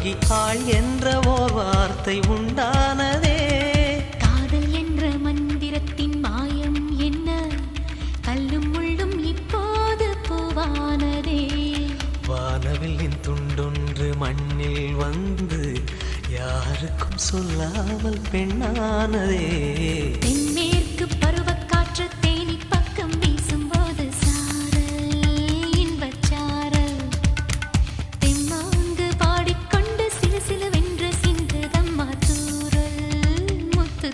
ஆளாகி ஆள் என்ற ஓர் வார்த்தை உண்டானதே. காதல் என்ற மந்திரத்தின் மாயம் என்ன? கல்லும் முள்ளும் இப்போது பூவானதே. வானவில்லின் துண்டொன்று மண்ணில் வந்து யாருக்கும் சொல்லாமல் பெண்ணானதே. தென்மேற்கு பருவக்காற்று தேனி பக்கம் வீசும்போது சாரல் இன்பச்சாரல். தெம்மாங்கு பாடிக்கொண்டு சிலு சிலுவென்று சிந்துதம்மா தூரல் முத்து